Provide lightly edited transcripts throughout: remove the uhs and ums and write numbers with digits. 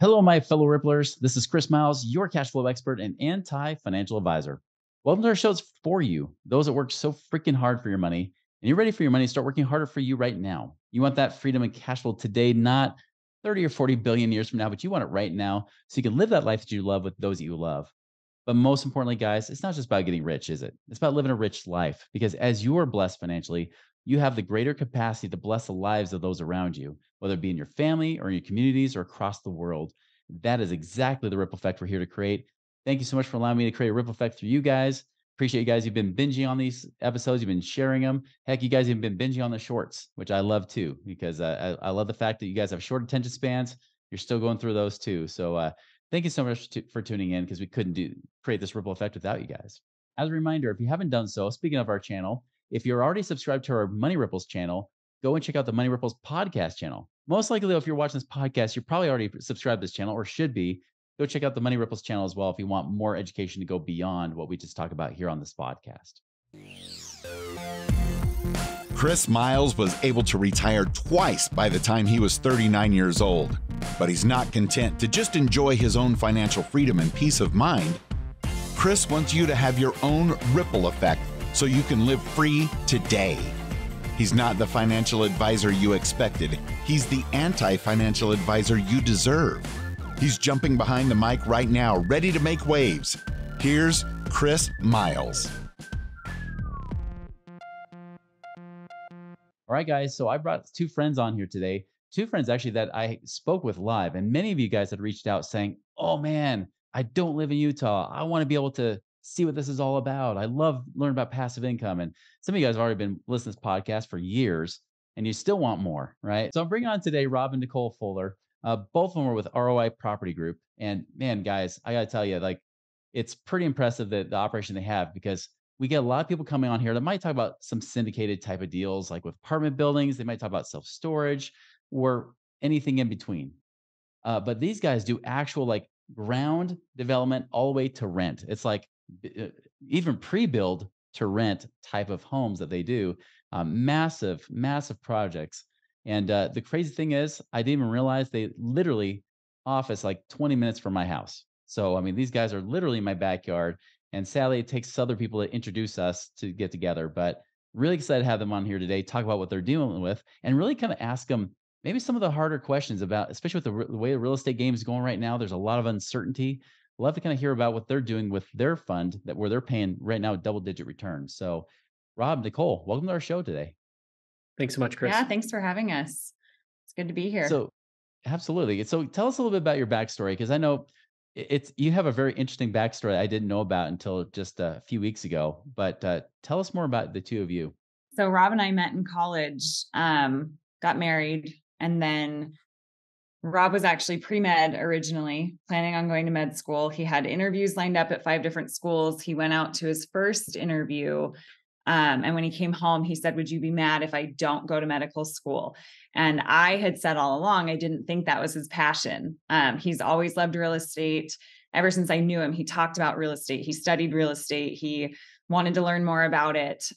Hello, my fellow Ripplers. This is Chris Miles, your cash flow expert and anti-financial advisor. Welcome to our shows for you, those that work so freaking hard for your money, and you're ready for your money to start working harder for you right now. You want that freedom and cash flow today, not 30 or 40 billion years from now, but you want it right now so you can live that life that you love with those that you love. But most importantly, guys, it's not just about getting rich, is it? It's about living a rich life because as you are blessed financially, you have the greater capacity to bless the lives of those around you, whether it be in your family or in your communities or across the world. That is exactly the ripple effect we're here to create. Thank you so much for allowing me to create a ripple effect through you guys. Appreciate you guys. You've been binging on these episodes. You've been sharing them. Heck, you guys have been binging on the shorts, which I love too, because I love the fact that you guys have short attention spans. You're still going through those too. So thank you so much for tuning in because we couldn't create this ripple effect without you guys. As a reminder, if you haven't done so, speaking of our channel, if you're already subscribed to our Money Ripples channel, go and check out the Money Ripples podcast channel. Most likely, if you're watching this podcast, you're probably already subscribed to this channel or should be. Go check out the Money Ripples channel as well if you want more education to go beyond what we just talk about here on this podcast. Chris Miles was able to retire twice by the time he was 39 years old. But he's not content to just enjoy his own financial freedom and peace of mind. Chris wants you to have your own ripple effect so you can live free today. He's not the financial advisor you expected. He's the anti-financial advisor you deserve. He's jumping behind the mic right now, ready to make waves. Here's Chris Miles. All right, guys. So I brought two friends on here today. Two friends actually that I spoke with live. And many of you guys had reached out saying, oh man, I don't live in Utah. I want to be able to see what this is all about. I love learning about passive income. And some of you guys have already been listening to this podcast for years and you still want more, right? So I'm bringing on today Rob and Nicole Fuller. Both of them are with ROI Property Group. And man, guys, I got to tell you, like, it's pretty impressive that the operation they have because we get a lot of people coming on here that might talk about some syndicated type of deals, like with apartment buildings. They might talk about self-storage or anything in between. But these guys do actual like ground development all the way to rent. It's like even pre-build to rent type of homes that they do. Massive, massive projects. And the crazy thing is, I didn't even realize they literally office like 20 minutes from my house. So, I mean, these guys are literally in my backyard. And sadly, it takes other people to introduce us to get together. But really excited to have them on here today, talk about what they're dealing with, and really kind of ask them maybe some of the harder questions about, especially with the way the real estate game is going right now. There's a lot of uncertainty. Love to kind of hear about what they're doing with their fund where they're paying right now double-digit returns. So, Rob, Nicole, welcome to our show today. Thanks so much, Chris. Yeah, thanks for having us. It's good to be here. So, absolutely. So, tell us a little bit about your backstory because I know you have a very interesting backstory I didn't know about until just a few weeks ago. But tell us more about the two of you. So, Rob and I met in college, got married, and then Rob was actually pre-med originally, planning on going to med school. He had interviews lined up at 5 different schools. He went out to his first interview. And when he came home, he said, would you be mad if I don't go to medical school? And I had said all along, I didn't think that was his passion. He's always loved real estate. Ever since I knew him, he talked about real estate. He studied real estate. He wanted to learn more about it.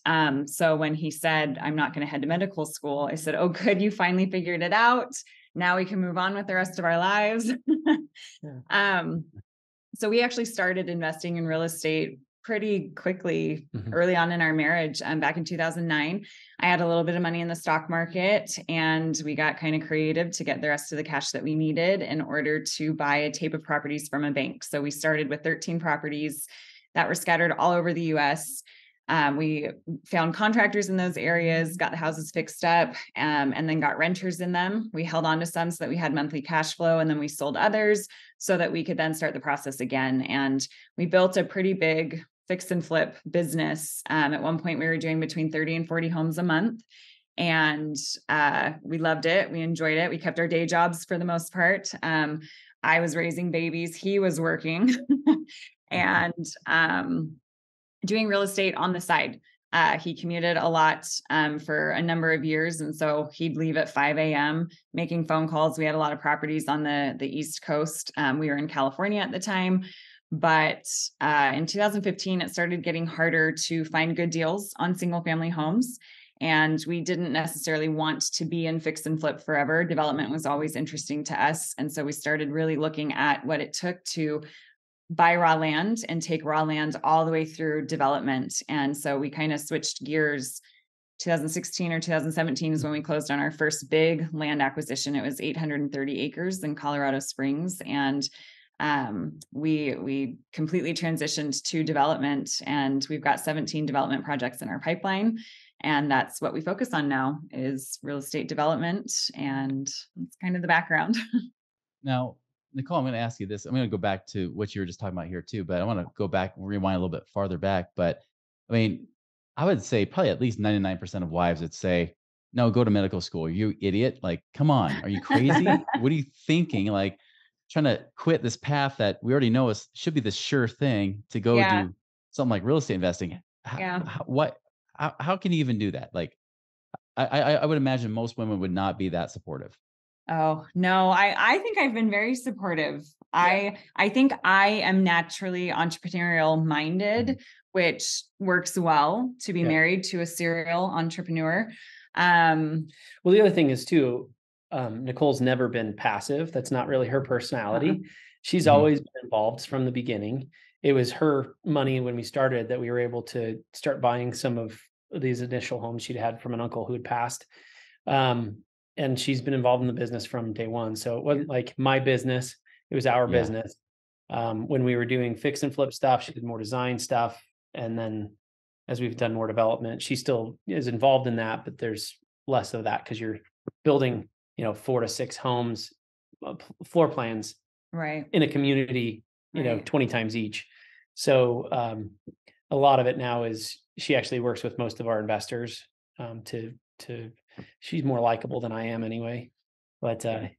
So when he said, I'm not going to head to medical school, I said, oh, good, you finally figured it out. Now we can move on with the rest of our lives. So we actually started investing in real estate pretty quickly early on in our marriage. Back in 2009, I had a little bit of money in the stock market and we got kind of creative to get the rest of the cash that we needed in order to buy a tape of properties from a bank. So we started with 13 properties that were scattered all over the US. We found contractors in those areas, got the houses fixed up, and then got renters in them. We held on to some so that we had monthly cash flow, and then we sold others so that we could then start the process again. And we built a pretty big fix and flip business. At one point, we were doing between 30 and 40 homes a month. And we loved it. We enjoyed it. We kept our day jobs for the most part. I was raising babies. He was working and doing real estate on the side. He commuted a lot for a number of years. And so he'd leave at 5 a.m. making phone calls. We had a lot of properties on the East Coast. We were in California at the time. But in 2015, it started getting harder to find good deals on single family homes. And we didn't necessarily want to be in fix and flip forever. Development was always interesting to us. And so we started really looking at what it took to buy raw land and take raw land all the way through development. And so we kind of switched gears. 2016 or 2017 is when we closed on our first big land acquisition. It was 830 acres in Colorado Springs. And we completely transitioned to development, and we've got 17 development projects in our pipeline. And that's what we focus on now, is real estate development. And it's kind of the background. Now, Nicole, I'm going to ask you this. I'm going to go back to what you were just talking about here too, but I want to go back, rewind a little bit farther back. But I mean, I would say probably at least 99% of wives would say, no, go to medical school. You idiot. Like, come on. Are you crazy? What are you thinking? Like, trying to quit this path that we already know should be the sure thing to go Yeah. do something like real estate investing. Yeah. How can you even do that? Like, I would imagine most women would not be that supportive. Oh, no, I think I've been very supportive. Yeah. I think I am naturally entrepreneurial minded, which works well to be married to a serial entrepreneur. Well, the other thing is too, Nicole's never been passive. That's not really her personality. She's always been involved from the beginning. It was her money when we started that we were able to start buying some of these initial homes she'd had from an uncle who had passed. And she's been involved in the business from day one. So it wasn't like my business, it was our business. When we were doing fix and flip stuff, she did more design stuff. And then as we've done more development, she still is involved in that, but there's less of that because you're building, 4 to 6 homes, floor plans Right. in a community, 20 times each. So a lot of it now is she actually works with most of our investors she's more likable than I am anyway. But I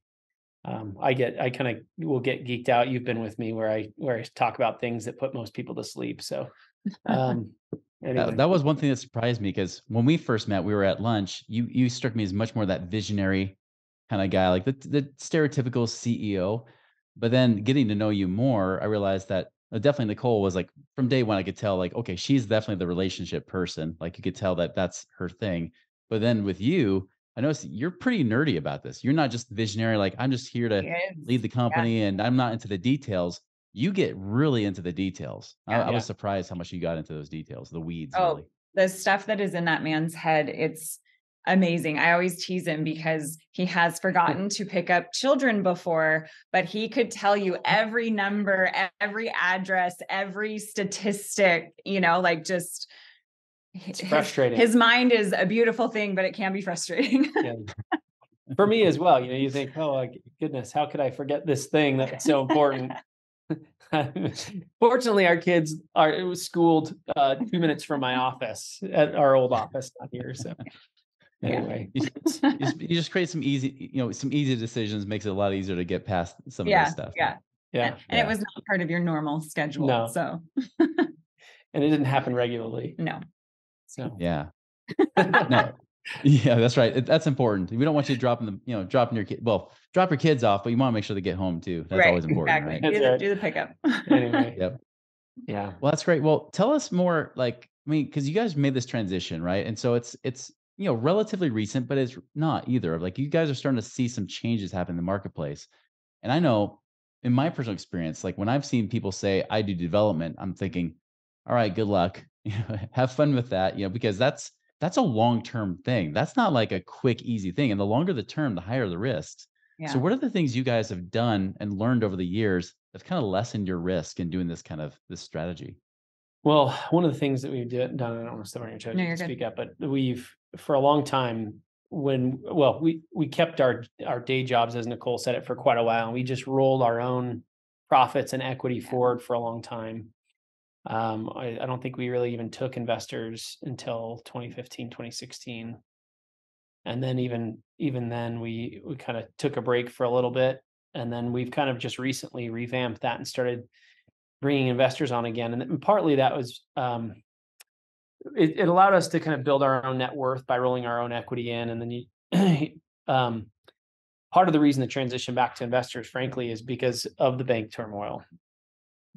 kind of will get geeked out. You've been with me where I talk about things that put most people to sleep. So anyway. That was one thing that surprised me, because when we first met, we were at lunch. You struck me as much more that visionary kind of guy, like the stereotypical CEO. But then getting to know you more, I realized that definitely Nicole was like, from day one, I could tell, like, okay, she's definitely the relationship person. Like, you could tell that that's her thing. But then with you, I noticed you're pretty nerdy about this. You're not just visionary, like, I'm just here to lead the company and I'm not into the details. You get really into the details. I was surprised how much you got into those details, the weeds. Oh, really. the stuff that is in that man's head, it's amazing. I always tease him because he has forgotten to pick up children before, but he could tell you every number, every address, every statistic, just it's frustrating. His mind is a beautiful thing, but it can be frustrating. For me as well. You think, oh goodness, how could I forget this thing that's so important? Fortunately, our kids are schooled 2 minutes from my office, at our old office, not here. So anyway, you just create some easy decisions. Makes it a lot easier to get past some of this stuff. Yeah. And it was not part of your normal schedule. No. So and it didn't happen regularly. No. So yeah. No. Yeah, that's right. That's important. We don't want you dropping drop your kids off, but you want to make sure they get home too. That's always important. Exactly. Right? Do the pickup. Anyway. Yep. Yeah. Well, that's great. Well, tell us more, because you guys made this transition, right? And so it's relatively recent, but it's not either. Like, you guys are starting to see some changes happen in the marketplace. And I know in my personal experience, like, when I've seen people say I do development, I'm thinking, all right, good luck. Have fun with that, because that's a long-term thing. That's not like a quick, easy thing. And the longer the term, the higher the risks. Yeah. So what are the things you guys have done and learned over the years that's kind of lessened your risk in doing this strategy? Well, one of the things that we've done, I don't want to step on your toes to speak up, but we've, for a long time, we kept our day jobs, as Nicole said it, for quite a while. And we just rolled our own profits and equity forward for a long time. I don't think we really even took investors until 2015, 2016. And then even then we kind of took a break for a little bit. And then we've kind of just recently revamped that and started bringing investors on again. And partly that was, it allowed us to kind of build our own net worth by rolling our own equity in. And then part of the reason the transition back to investors, frankly, is because of the bank turmoil.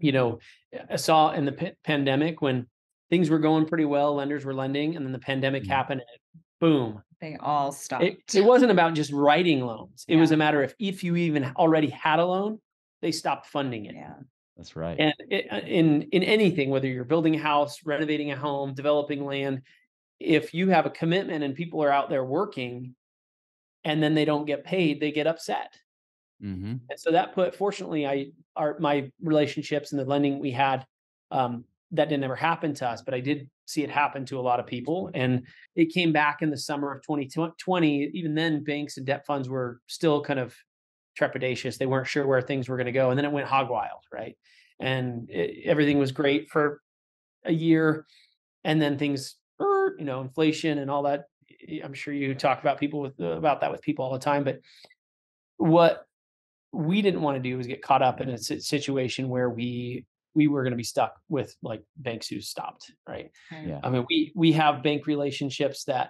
I saw in the pandemic when things were going pretty well, lenders were lending, and then the pandemic happened and it boom. They all stopped. It wasn't about just writing loans. It was a matter of if you even already had a loan, they stopped funding it. Yeah. That's right. And in anything, whether you're building a house, renovating a home, developing land, if you have a commitment and people are out there working and then they don't get paid, they get upset. Mm-hmm. And so that fortunately, my relationships and the lending we had, that didn't ever happen to us, but I did see it happen to a lot of people. And it came back in the summer of 2020. Even then, banks and debt funds were still kind of trepidatious. They weren't sure where things were going to go. And then it went hog wild, right? And everything was great for a year. And then things, inflation and all that. I'm sure you talk about about that with people all the time. But what we didn't want to do was get caught up in a situation where we were going to be stuck with like banks who stopped, right? Yeah. I mean, we have bank relationships that,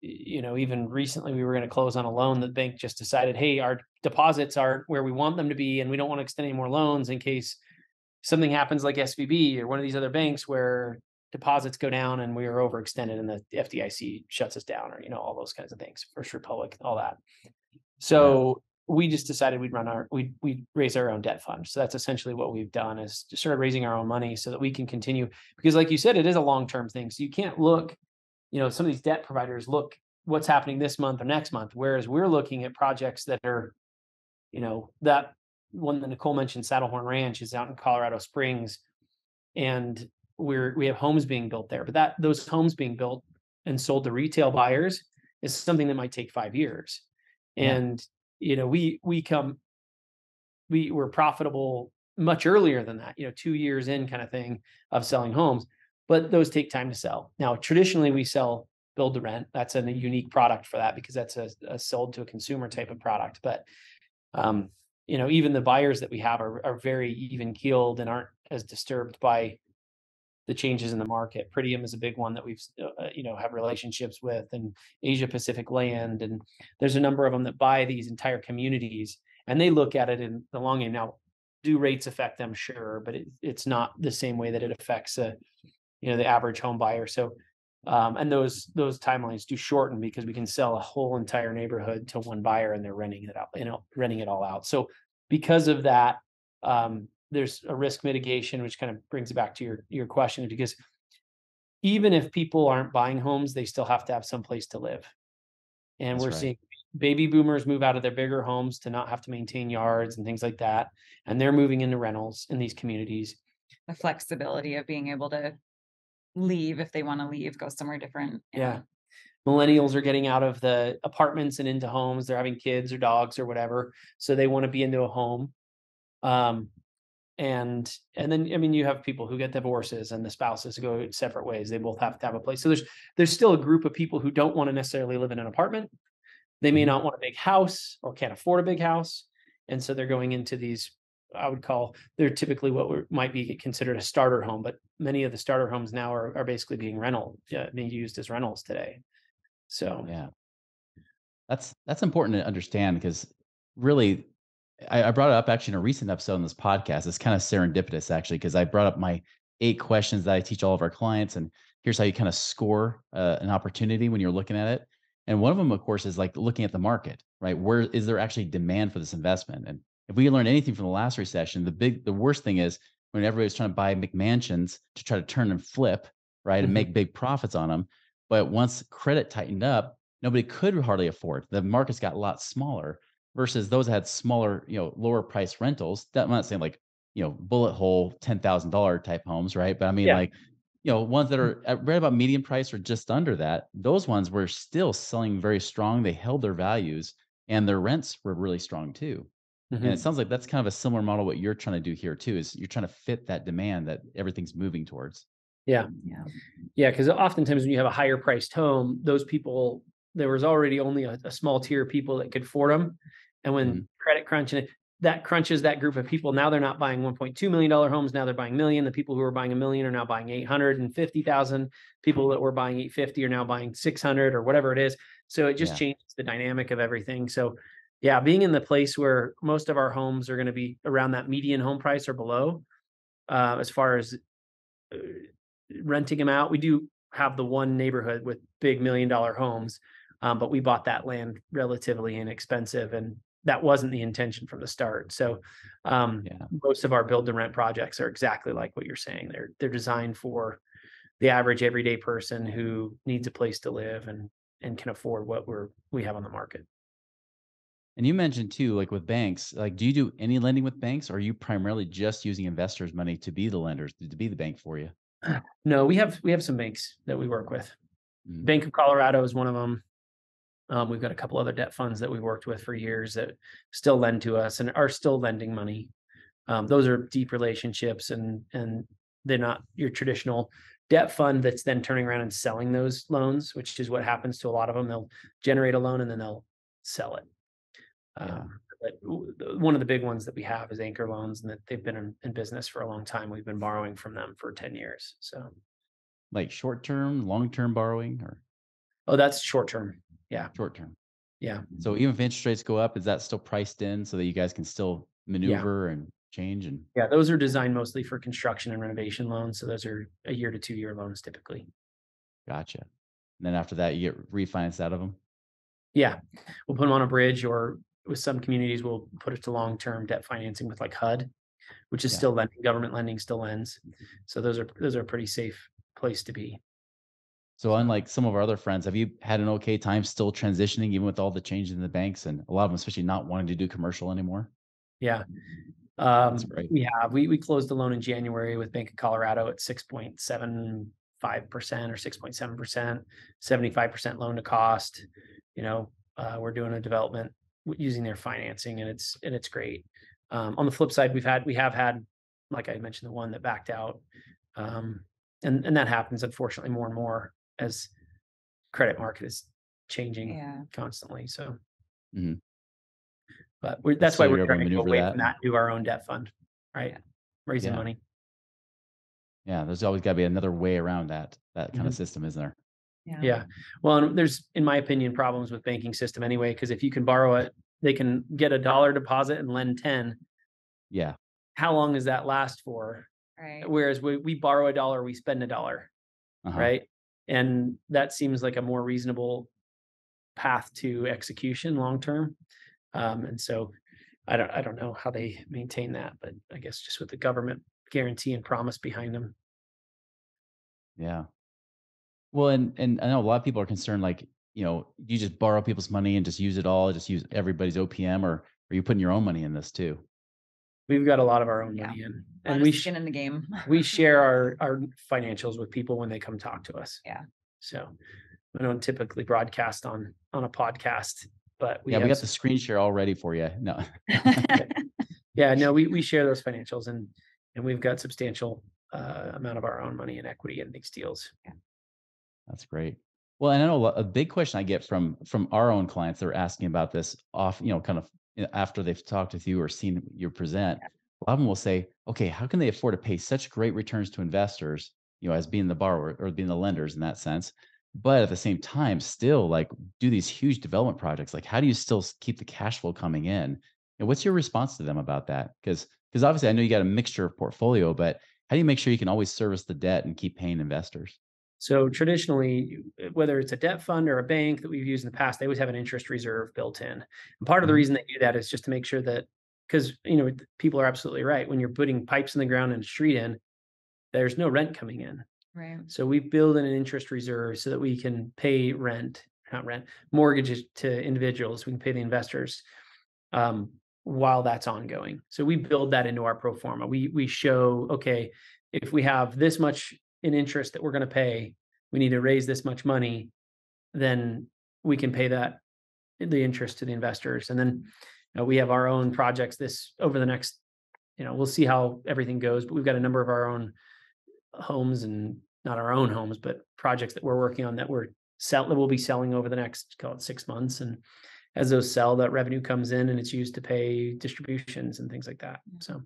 even recently we were going to close on a loan. The bank just decided, hey, our deposits aren't where we want them to be, and we don't want to extend any more loans in case something happens like SVB or one of these other banks where deposits go down and we are overextended and the FDIC shuts us down, or all those kinds of things, First Republic, all that. So we just decided we'd raise our own debt fund. So that's essentially what we've done, is just started raising our own money so that we can continue, because like you said, it is a long-term thing. So you can't look, some of these debt providers look what's happening this month or next month, whereas we're looking at projects that are, that one that Nicole mentioned, Saddlehorn Ranch, is out in Colorado Springs, and we have homes being built there, but those homes being built and sold to retail buyers is something that might take 5 years. And, we were profitable much earlier than that, 2 years in kind of thing of selling homes, but those take time to sell. Now, traditionally we sell build to rent. That's a unique product for that, because that's a sold to a consumer type of product. But, even the buyers that we have are very even keeled and aren't as disturbed by the changes in the market. Pretium is a big one that we've, have relationships with, and Asia Pacific Land. And there's a number of them that buy these entire communities, and they look at it in the long game. Now, do rates affect them? Sure. But it's not the same way that it affects, the average home buyer. So, and those timelines do shorten, because we can sell a whole entire neighborhood to one buyer and they're renting it out, renting it all out. So because of that, there's a risk mitigation, which kind of brings it back to your question, because even if people aren't buying homes, they still have to have some place to live. And we're seeing baby boomers move out of their bigger homes to not have to maintain yards and things like that. And they're moving into rentals in these communities. The flexibility of being able to leave if they want to leave, go somewhere different. Yeah. Millennials are getting out of the apartments and into homes. They're having kids or dogs or whatever. So they want to be into a home. And then, you have people who get divorces and the spouses go separate ways. They both have to have a place. So there's still a group of people who don't want to necessarily live in an apartment. They may not want a big house or can't afford a big house. And so they're going into these, they're typically what might be considered a starter home, but many of the starter homes now are basically being used as rentals today. So, yeah, that's important to understand, because really, I brought it up actually in a recent episode on this podcast. It's kind of serendipitous, actually, because I brought up my 8 questions that I teach all of our clients, and here's how you kind of score an opportunity when you're looking at it. And one of them, of course, is like looking at the market, right? Where is there actually demand for this investment? And if we learn anything from the last recession, the worst thing is when everybody's trying to buy McMansions to try to turn and flip, right, and make big profits on them. But once credit tightened up, nobody could hardly afford. The markets got a lot smaller, versus those that had smaller, lower price rentals. That, I'm not saying like, bullet hole $10,000 type homes, right? But I mean, like, ones that are right about median price or just under that, those ones were still selling very strong. They held their values, and their rents were really strong too. And it sounds like that's kind of a similar model. What you're trying to do here too, is you're trying to fit that demand that everything's moving towards. Yeah. Because oftentimes when you have a higher priced home, those people, there was already only a small tier of people that could afford them. And when credit crunch, and that crunches that group of people, now they're not buying $1.2 million homes. Now they're buying $1 million. The people who are buying $1 million are now buying 850,000. People that were buying 850 are now buying 600 or whatever it is. So it just changes the dynamic of everything. So being in the place where most of our homes are going to be around that median home price or below, as far as renting them out, we do have the one neighborhood with big $1 million homes. But we bought that land relatively inexpensive, and that wasn't the intention from the start. So most of our build to rent projects are exactly like what you're saying. They're designed for the average everyday person who needs a place to live and can afford what we have on the market. And you mentioned too, like with banks, like do you do any lending with banks, or are you primarily just using investors' money to be the lenders, to be the bank for you? No, we have some banks that we work with. Mhm. Bank of Colorado is one of them. We've got a couple other debt funds that we worked with for years that still lend to us and are still lending money. Those are deep relationships, and they're not your traditional debt fund that's then turning around and selling those loans, which is what happens to a lot of them. They'll generate a loan and then they'll sell it. But one of the big ones that we have is Anchor Loans, and that they've been in business for a long time. We've been borrowing from them for 10 years. So, Like short term, long term borrowing, or oh, that's short term. Yeah. short term? Yeah. So even if interest rates go up, is that still priced in so that you guys can still Yeah. maneuver and change? And Yeah. Those are designed mostly for construction and renovation loans. So those are 1 year to 2 year loans typically. gotcha. And then after that, you get refinanced out of them. Yeah. We'll put them on a bridge, or with some communities, we'll put it to long-term debt financing with like HUD, which is Yeah. still lending. Government lending still lends. So those are a pretty safe place to be. So unlike some of our other friends, have you had an okay time still transitioning, even with all the changes in the banks and a lot of them, especially not wanting to do commercial anymore? Yeah. That's great. We closed a loan in January with Bank of Colorado at 6.75% or 6.7%, 75% loan to cost. We're doing a development using their financing, and it's great. On the flip side, we have had, like I mentioned, the one that backed out. And that happens, unfortunately, more and more as credit market is changing constantly. So, Mhm. but that's That's why so we're you're able to trying to go maneuver away that. from that and do our own debt fund, right? Raising Yeah. money. Yeah. There's always got to be another way around that kind of Mhm. system, isn't there? Yeah. Well, and there's, in my opinion, problems with banking system anyway, because if you can borrow it, they can get $1 deposit and lend 10. Yeah. How long does that last for? Right. Whereas we borrow $1, we spend $1, Uh-huh. right? And that seems like a more reasonable path to execution long term. And so I don't know how they maintain that, but I guess just with the government guarantee and promise behind them. Yeah. Well, and I know a lot of people are concerned, like, you just borrow people's money and just use it all, just use everybody's OPM, or are you putting your own money in this too? We've got a lot of our own Yeah. money in, A lot and of skin in the game. we share our financials with people when they come talk to us. Yeah. So we don't typically broadcast on a podcast, but We got the screen share all ready for you. No. Yeah, no, we share those financials, and we've got substantial amount of our own money and equity in these deals. That's great. Well, and I know a big question I get from our own clients that are asking about this kind of after they've talked with you or seen you present. A lot of them will say, okay, how can they afford to pay such great returns to investors, as being the borrower or being the lenders in that sense, but at the same time, still like do these huge development projects? Like, how do you still keep the cash flow coming in? And what's your response to them about that? Because obviously I know you got a mixture of portfolio, but how do you make sure you can always service the debt and keep paying investors? So traditionally, whether it's a debt fund or a bank that we've used in the past, they always have an interest reserve built in. And part of the Mhm. reason they do that is just to make sure that, because people are absolutely right. When you're putting pipes in the ground and a street in, there's no rent coming in. Right. So we build in an interest reserve so that we can pay mortgages to individuals. We can pay the investors while that's ongoing. So we build that into our pro forma. We show, okay, if we have this much in interest that we're going to pay, we need to raise this much money, then we can pay the interest to the investors. And then we have our own projects over the next, we'll see how everything goes, but we've got a number of our own homes, and not our own homes, but projects that we're working on that we'll be selling over the next, call it 6 months. And as those sell, that revenue comes in and it's used to pay distributions and things like that. So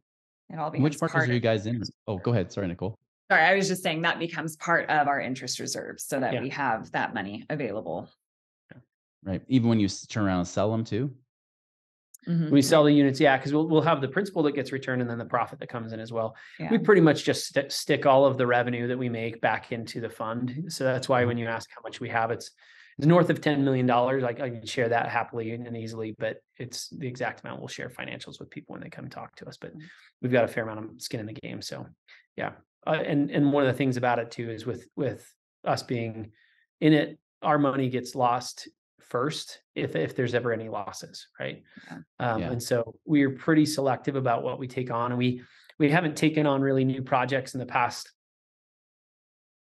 it all Which becomes markets are you guys in? Oh, go ahead. Sorry, Nicole. Sorry, I was just saying that becomes part of our interest reserve so that Yeah. we have that money available. Right. Even when you turn around and sell them too? We sell the units, because we'll have the principal that gets returned and then the profit that comes in as well. Yeah. We pretty much just stick all of the revenue that we make back into the fund. So that's why when you ask how much we have, it's north of $10 million. I can share that happily and easily, but it's the exact amount we'll share financials with people when they come talk to us. But we've got a fair amount of skin in the game. So yeah. And one of the things about it too is with us being in it, our money gets lost first if there's ever any losses, right? And so we're pretty selective about what we take on, and we haven't taken on really new projects in the past.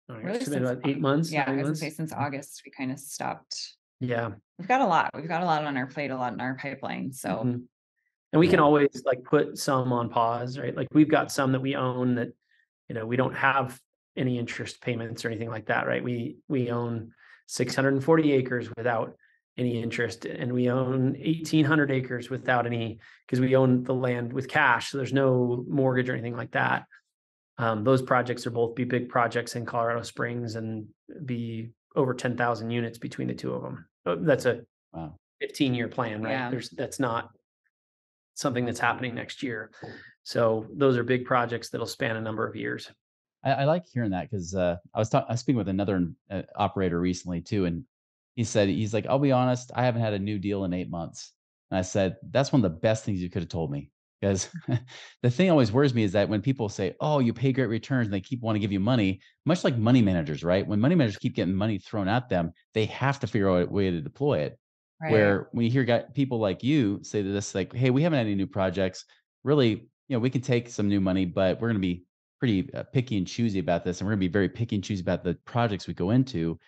It's been about 8 months. Yeah, I was gonna say since August we kind of stopped. Yeah, we've got a lot on our plate, a lot in our pipeline. So, and we can always like put some on pause, right? Like we've got some that we own that we don't have any interest payments or anything like that, right? We own 640 acres without any interest, and we own 1,800 acres without any, because we own the land with cash. So there's no mortgage or anything like that. Those projects are both be big projects in Colorado Springs and be over 10,000 units between the two of them. That's a 15-year plan, right? Yeah. That's not something that's happening next year. So those are big projects that'll span a number of years. I like hearing that because I was speaking with another operator recently too, and he's like, I'll be honest, I haven't had a new deal in 8 months. And I said, that's one of the best things you could have told me, because the thing always worries me is that when people say, oh, you pay great returns and they keep wanting to give you money, much like money managers, right? When money managers keep getting money thrown at them, they have to figure out a way to deploy it. Right. Where when you hear people like you say this, like, hey, we haven't had any new projects, really, we can take some new money, but we're going to be pretty picky and choosy about this. And we're going to be very picky and choosy about the projects we go into.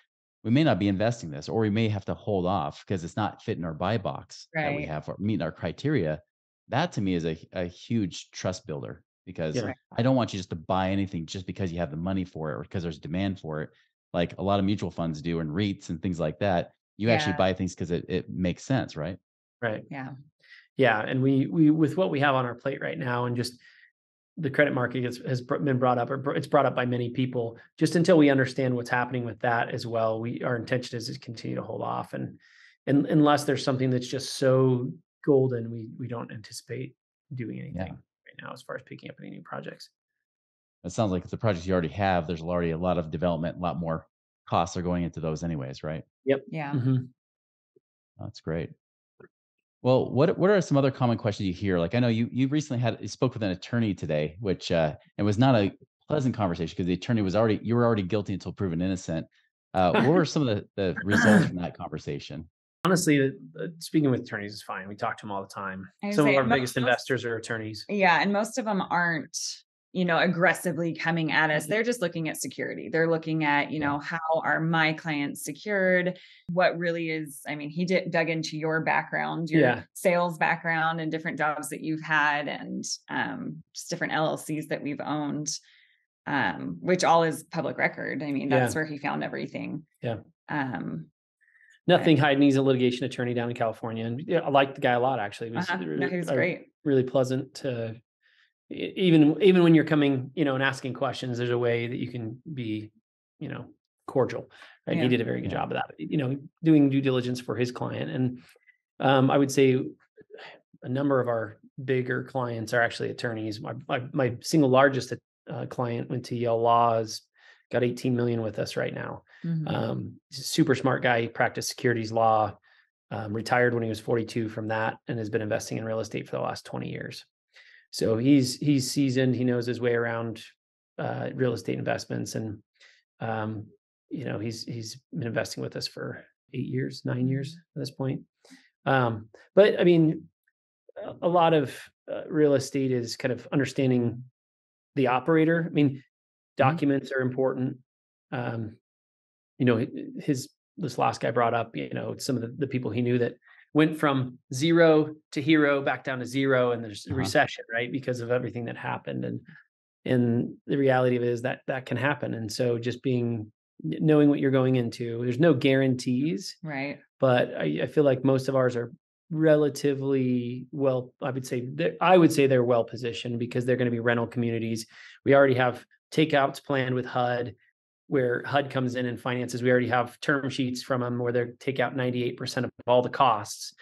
We may not be investing this, or we may have to hold off because it's not fitting our buy box that we have or meeting our criteria. That to me is a huge trust builder, because I don't want you just to buy anything just because you have the money for it or because there's demand for it. Like a lot of mutual funds do and REITs and things like that. You actually buy things because it makes sense, right? Right. Yeah. Yeah. And we with what we have on our plate right now, and just the credit market has been brought up, or it's brought up by many people, just until we understand what's happening with that as well. Our intention is to continue to hold off, and unless there's something that's just so golden, we don't anticipate doing anything right now as far as picking up any new projects. It sounds like the projects you already have, there's already a lot of development, a lot more costs are going into those anyways, right? Yep. Yeah. That's great. Well, what are some other common questions you hear? Like, I know you recently spoke with an attorney today, which it was not a pleasant conversation because the attorney you were already guilty until proven innocent. What were some of the results from that conversation? Honestly, speaking with attorneys is fine. We talk to them all the time. Some of our biggest investors are attorneys. Yeah, and most of them aren't aggressively coming at us. They're just looking at security. They're looking at, how are my clients secured? What really is, he dug into your background, your sales background and different jobs that you've had, and just different LLCs that we've owned, which all is public record. That's where he found everything. Yeah. Nothing hiding. He's a litigation attorney down in California. And I like the guy a lot, actually. He was great. Really pleasant to, even when you're coming, and asking questions, there's a way that you can be, cordial. Right? He did a very good job of that, doing due diligence for his client. And I would say a number of our bigger clients are actually attorneys. My single largest client went to Yale Law, has got 18 million with us right now. He's a super smart guy. He practiced securities law, retired when he was 42 from that, and has been investing in real estate for the last 20 years. So he's seasoned. He knows his way around real estate investments, and he's been investing with us for 9 years at this point. But a lot of real estate is kind of understanding the operator. Documents are important. This last guy brought up, some of the people he knew that went from zero to hero back down to zero, and there's a recession, right? Because of everything that happened. And the reality of it is that can happen. And so just knowing what you're going into, there's no guarantees, right? But I feel like most of ours are relatively well, I would say they're well positioned, because they're going to be rental communities. We already have takeouts planned with HUD, where HUD comes in and finances. We already have term sheets from them where they take out 98% of all the costs.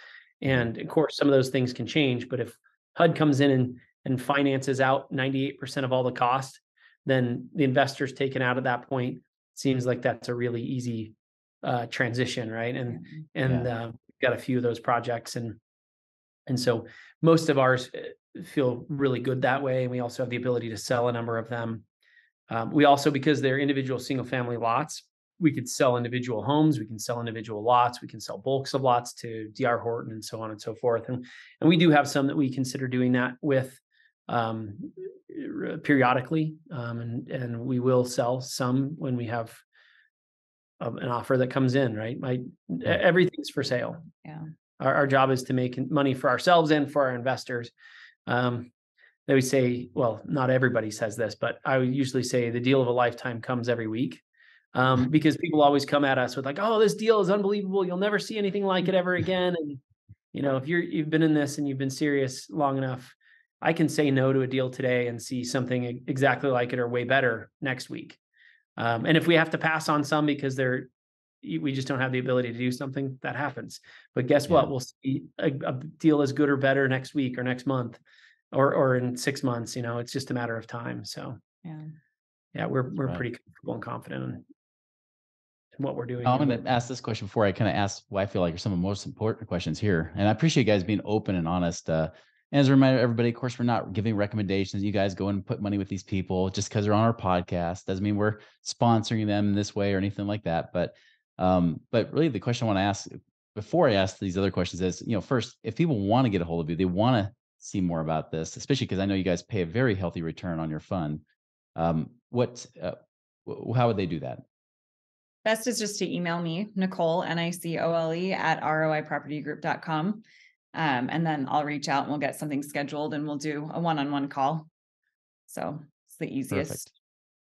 And of course, some of those things can change, but if HUD comes in and finances out 98% of all the cost, then the investor's taken out at that point. Seems like that's a really easy transition, right? And got a few of those projects, and so most of ours feel really good that way. And we also have the ability to sell a number of them. We also, because they're individual single family lots, we could sell individual homes, we can sell individual lots, we can sell bulks of lots to D.R. Horton and so on and so forth. And we do have some that we consider doing that with periodically. And we will sell some when we have an offer that comes in, right? Everything's for sale. Yeah. Our job is to make money for ourselves and for our investors. They would say, well, not everybody says this, but I would usually say the deal of a lifetime comes every week. Because people always come at us with like, oh, this deal is unbelievable. You'll never see anything like it ever again. And, if you've been in this and you've been serious long enough, I can say no to a deal today and see something exactly like it or way better next week. And if we have to pass on some because we just don't have the ability to do something, that happens. But guess what? We'll see a deal as good or better next week or next month or in 6 months. It's just a matter of time. So we're pretty comfortable and confident in what we're doing. I'm going to ask this question before I kind of ask what I feel like are some of the most important questions here. And I appreciate you guys being open and honest. And as a reminder, everybody, of course, we're not giving recommendations. You guys go and put money with these people just because they're on our podcast. Doesn't mean we're sponsoring them in this way or anything like that. But really the question I want to ask before I ask these other questions is, first, if people want to get a hold of you, they want to see more about this, especially because I know you guys pay a very healthy return on your fund. How would they do that? Best is just to email me, Nicole, Nicole, at roipropertygroup.com. And then I'll reach out and we'll get something scheduled and we'll do a one-on-one call. So it's the easiest. Perfect.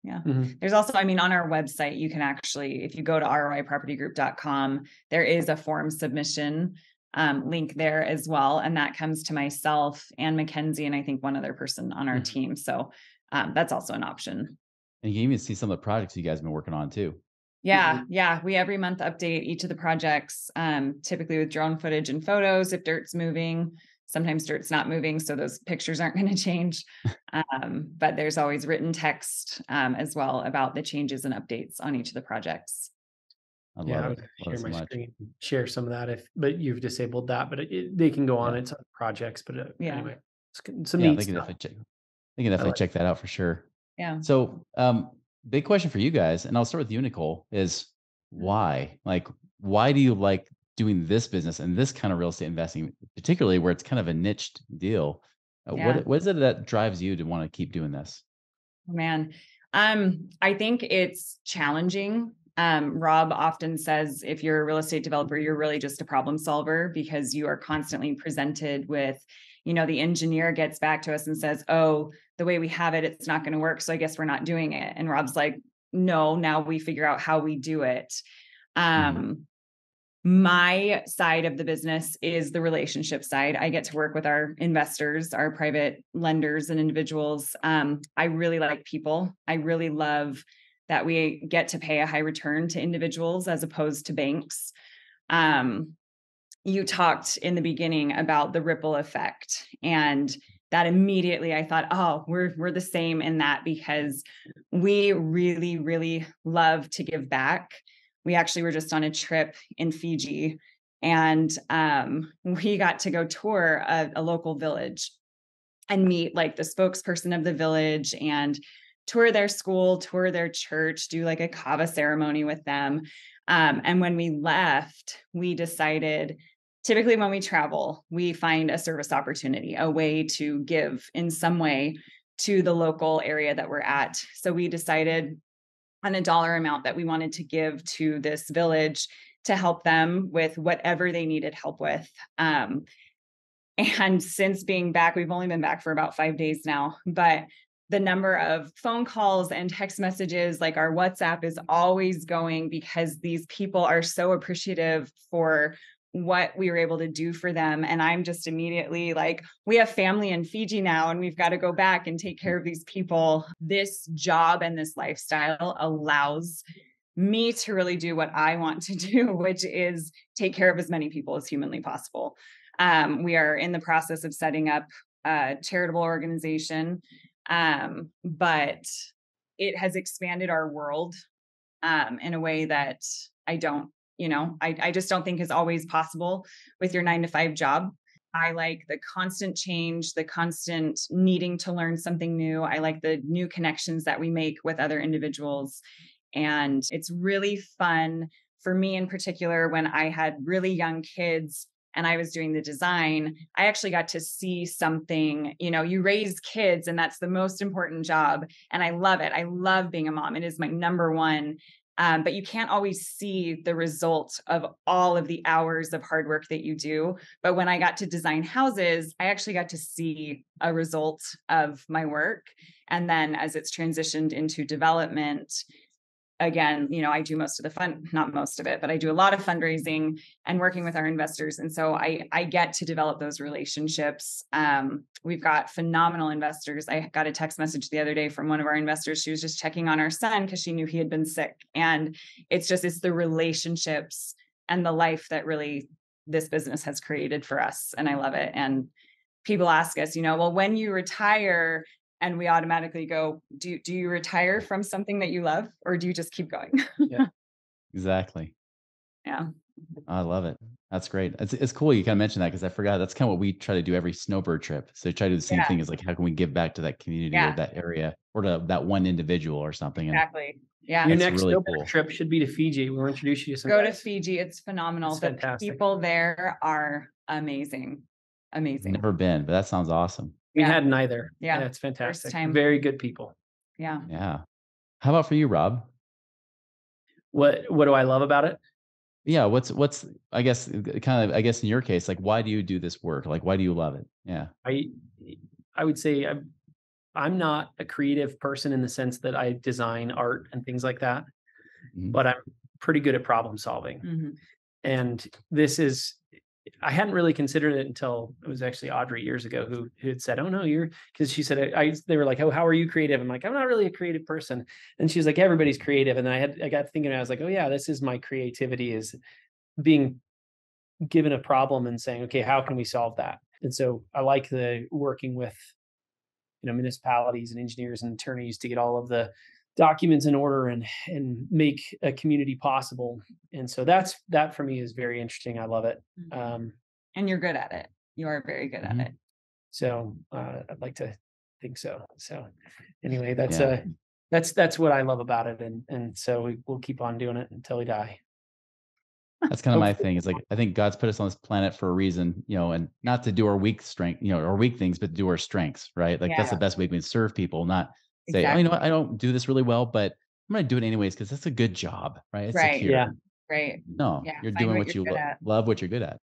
Yeah. Mm-hmm. There's also, on our website, you can actually, if you go to roipropertygroup.com, there is a form submission link there as well. And that comes to myself and Mackenzie, and I think one other person on our team. So that's also an option. And you can even see some of the projects you guys have been working on too. Yeah. Yeah. We every month update each of the projects, typically with drone footage and photos. If dirt's moving, sometimes dirt's not moving, so those pictures aren't going to change. But there's always written text as well about the changes and updates on each of the projects. I love it. Share my screen, share some of that but you've disabled that, but they can go on its projects. But anyway, it's some neat stuff. They can definitely check that out for sure. Yeah. So, big question for you guys, and I'll start with you, Nicole, is why? Why do you like doing this business and this kind of real estate investing, particularly where it's kind of a niched deal? What is it that drives you to want to keep doing this? Man, I think it's challenging. Rob often says, if you're a real estate developer, you're really just a problem solver because you are constantly presented with, the engineer gets back to us and says, oh, the way we have it, it's not going to work. So I guess we're not doing it. And Rob's like, no, now we figure out how we do it. My side of the business is the relationship side. I get to work with our investors, our private lenders and individuals. I really like people. I really love that we get to pay a high return to individuals as opposed to banks. You talked in the beginning about the ripple effect, and that immediately I thought, oh, we're the same in that because we really, really love to give back. We actually were just on a trip in Fiji, and we got to go tour a local village and meet like the spokesperson of the village and tour their school, tour their church, do like a kava ceremony with them. And when we left, we decided, typically when we travel, we find a service opportunity, a way to give in some way to the local area that we're at. So we decided on a dollar amount that we wanted to give to this village to help them with whatever they needed help with. And since being back, we've only been back for about 5 days now, but the number of phone calls and text messages, like our WhatsApp is always going because these people are so appreciative for what we were able to do for them. And I'm just immediately like, we have family in Fiji now, and we've got to go back and take care of these people. This job and this lifestyle allows me to really do what I want to do, which is take care of as many people as humanly possible. We are in the process of setting up a charitable organization. But it has expanded our world in a way that I just don't think is always possible with your 9-to-5 job. I like the constant change, the constant needing to learn something new. I like the new connections that we make with other individuals. And it's really fun for me in particular, when I had really young kids and I was doing the design, I actually got to see something. You raise kids and that's the most important job. And I love it. I love being a mom. It is my number one. But you can't always see the result of all of the hours of hard work that you do. But when I got to design houses, I actually got to see a result of my work. And then as it's transitioned into development, again, I do most of the not most of it, but I do a lot of fundraising and working with our investors. And so I get to develop those relationships. We've got phenomenal investors. I got a text message the other day from one of our investors. She was just checking on our son because she knew he had been sick. And it's the relationships and the life that really this business has created for us. And I love it. And people ask us, well, when you retire, and we automatically go, do you retire from something that you love, or do you just keep going? Yeah, exactly. Yeah. I love it. That's great. It's cool you kind of mentioned that, because I forgot that's kind of what we try to do every snowbird trip. So try to do the same thing, is like, how can we give back to that community or that area or to that one individual or something? And exactly. Yeah. Your next really snowbird cool trip should be to Fiji. We'll introduce you to some Go guys. to Fiji. It's phenomenal. It's the fantastic. people there are amazing. Amazing. Never been, but that sounds awesome. We had neither. Yeah. It's fantastic. First time. Very good people. Yeah. Yeah. How about for you, Rob? What do I love about it? Yeah. What's I guess in your case, like, why do you do this work? Like, why do you love it? Yeah. I would say I'm not a creative person in the sense that I design art and things like that, but I'm pretty good at problem solving. Mm-hmm. And I hadn't really considered it until it was actually Audrey years ago who had said, "Oh no, because she said, they were like, oh, how are you creative?" I'm like, "I'm not really a creative person." And she was like, "Everybody's creative." And then I got thinking, I was like, "Oh yeah, this is my creativity, is being given a problem and saying, okay, how can we solve that?" And so I like the working with, municipalities and engineers and attorneys to get all of the documents in order and make a community possible. And so that for me is very interesting. I love it. And you're good at it. You are very good at it. So I'd like to think so. So anyway, that's what I love about it. And so we'll keep on doing it until we die. That's kind of my thing. It's like, I think God's put us on this planet for a reason, and not to do our weak strength, or weak things, but to do our strengths, right? Like that's the best way we can serve people, not say, "Oh, you know what? I don't do this really well, but I'm going to do it anyways because that's a good job," right? It's secure. Yeah. Right. No, you're doing what you love, what you're good at.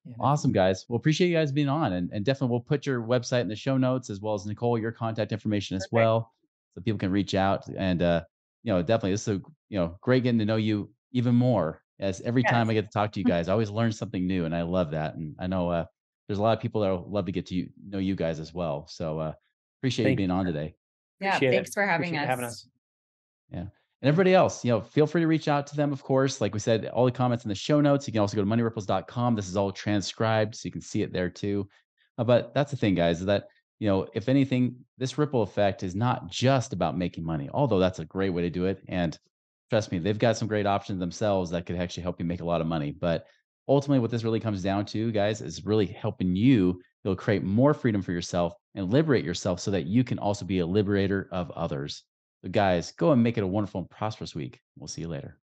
Yeah. Awesome, guys. Well, appreciate you guys being on, and definitely we'll put your website in the show notes, as well as Nicole, your contact information as well, so people can reach out. And definitely this is great getting to know you even more. As every time I get to talk to you guys, I always learn something new, and I love that. And I know there's a lot of people that will love to get to know you guys as well. So appreciate you being on today. Yeah, thanks for having us. Yeah. And everybody else, feel free to reach out to them, of course. Like we said, all the comments in the show notes. You can also go to moneyripples.com. This is all transcribed, so you can see it there too. But that's the thing, guys, is that, if anything, this ripple effect is not just about making money, although that's a great way to do it. And trust me, they've got some great options themselves that could actually help you make a lot of money. But ultimately, what this really comes down to, guys, is really helping you create more freedom for yourself and liberate yourself so that you can also be a liberator of others. So guys, go and make it a wonderful and prosperous week. We'll see you later.